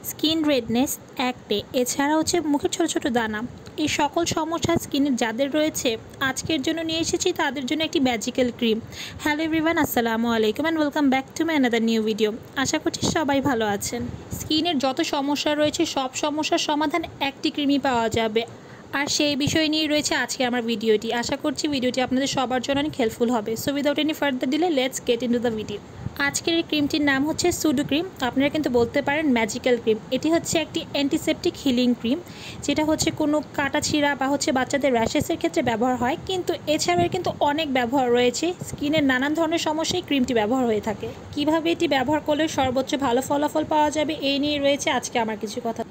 Skin redness, একনে, এছাড়া হচ্ছে মুখের ছোট ছোট দানা, এই সকল সমস্যা স্কিনের যাদের রয়েছে আজকের জন্য নিয়ে এসেছি তাদের জন্য একটি ম্যাজিক্যাল ক্রিম। হ্যালো এভরিওয়ান, আসসালামু আলাইকুম and welcome back to my another new video. আশা করছি সবাই ভালো আছেন। স্কিনের যত সমস্যা রয়েছে সব সমস্যার সমাধান একটি ক্রিমই পাওয়া যাবে, আর সেই বিষয় নিয়ে রয়েছে আজকে আমার ভিডিওটি। আশা করছি ভিডিওটি আপনাদের সবার জন্য অনেক হেল্পফুল হবে। So without any further delay let's get into the video. আজকের এই ক্রিমটির নাম হচ্ছে সুডো ক্রিম, আপনারা কিন্তু বলতে পারেন ম্যাজিক্যাল ক্রিম। এটি হচ্ছে একটি অ্যান্টিসেপটিক হিলিং ক্রিম, যেটা হচ্ছে কোনো কাটা ছিঁড়া বা হচ্ছে বাচ্চাদের র্যাশেসের ক্ষেত্রে ব্যবহার হয়, কিন্তু এছাড়াও কিন্তু অনেক ব্যবহার রয়েছে। স্কিনের নানান ধরনের সমস্যায় ক্রিমটি ব্যবহার হয়ে থাকে। কিভাবে এটি ব্যবহার করলে সর্বোচ্চ ভালো ফলাফল পাওয়া যাবে এই নিয়ে রয়েছে আজকে আমার কিছু কথা।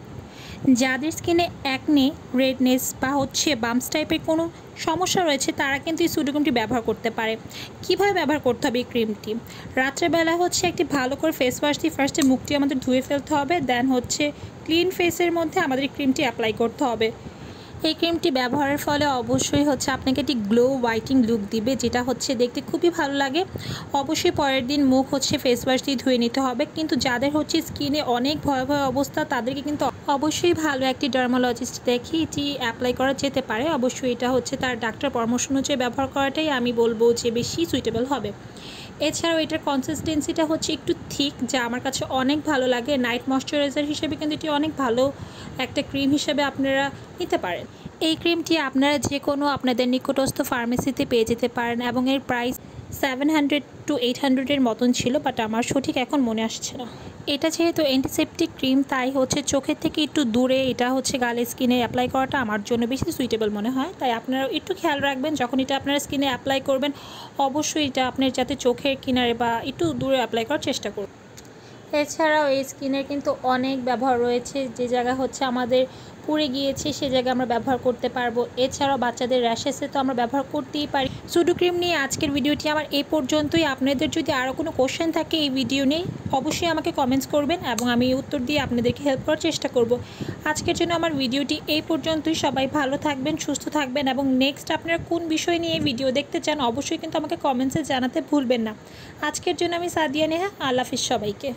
যাদের স্কিনে অ্যাকনে, রেডনেস বা হচ্ছে বাম্পস টাইপের কোনো সমস্যা রয়েছে তারা কিন্তু এই সুডো ক্রিমটি ব্যবহার করতে পারে। কীভাবে ব্যবহার করতে হবে এই ক্রিমটি? রাত্রেবেলা হচ্ছে একটি ভালো করে ফেস ওয়াশ দিয়ে ফার্স্টে মুখটি আমাদের ধুয়ে ফেলতে হবে, দেন হচ্ছে ক্লিন ফেসের মধ্যে আমাদের এই ক্রিমটি অ্যাপ্লাই করতে হবে। এই ক্রিমটি ব্যবহারের ফলে অবশ্যই হচ্ছে আপনাকে একটি গ্লো হোয়াইটিং লুক দিবে, যেটা হচ্ছে দেখতে খুবই ভালো লাগে। অবশ্যই পরের দিন মুখ হচ্ছে ফেস ওয়াশ দিয়ে ধুয়ে নিতে হবে, কিন্তু যাদের হচ্ছে স্কিনে অনেক ভয়াবহ অবস্থা তাদেরকে কিন্তু অবশ্যই ভালো একটি ডার্মালজিস্ট দেখে এটি অ্যাপ্লাই করা যেতে পারে। অবশ্যই এটা হচ্ছে তার ডাক্তার পরামর্শ অনুযায়ী ব্যবহার করাটাই আমি বলবো যে বেশি সুইটেবল হবে। এছাড়াও এটার কনসিস্টেন্সিটা হচ্ছে একটু থিক, যা আমার কাছে অনেক ভালো লাগে। নাইট ময়শ্চারাইজার হিসেবে কিন্তু এটি অনেক ভালো একটা ক্রিম হিসেবে আপনারা নিতে পারেন। এই ক্রিমটি আপনারা যে কোনো আপনাদের নিকটস্থ ফার্মেসিতে পেয়ে যেতে পারেন এবং এর প্রাইস 700 to 800 মতন ছিল, বাট আমার সঠিক এখন মনে আসছে না। এটা যেহেতু অ্যান্টিসেপটিক ক্রিম তাই হচ্ছে চোখের থেকে একটু দূরে এটা হচ্ছে গালে স্কিনে অ্যাপ্লাই করাটা আমার জন্য বেশি সুইটেবল মনে হয়। তাই আপনারা একটু খেয়াল রাখবেন যখন এটা আপনারা স্কিনে অ্যাপ্লাই করবেন, অবশ্যই এটা আপনার যাতে চোখের কিনারে বা একটু দূরে অ্যাপ্লাই করার চেষ্টা করুন। এছাড়াও এই স্কিনের কিন্তু অনেক ব্যবহার রয়েছে। যে জায়গা হচ্ছে আমাদের পুড়ে গিয়েছে সে জায়গায় আমরা ব্যবহার করতে পারবো। এছাড়াও বাচ্চাদের র্যাশেসে তো আমরা ব্যবহার করতেই পারি। সুডো ক্রিম নিয়ে আজকের ভিডিওটি আমার এই পর্যন্তই। আপনাদের যদি আরও কোনো কোশ্চেন থাকে এই ভিডিও নিয়ে অবশ্যই আমাকে কমেন্টস করবেন এবং আমি উত্তর দিয়ে আপনাদেরকে হেল্প করার চেষ্টা করব। আজকের জন্য আমার ভিডিওটি এই পর্যন্তই। সবাই ভালো থাকবেন, সুস্থ থাকবেন এবং নেক্সট আপনারা কোন বিষয় নিয়ে ভিডিও দেখতে চান অবশ্যই কিন্তু আমাকে কমেন্টসে জানাতে ভুলবেন না। আজকের জন্য আমি সাদিয়া নেহা, আল্লাহ হাফিজ সবাইকে।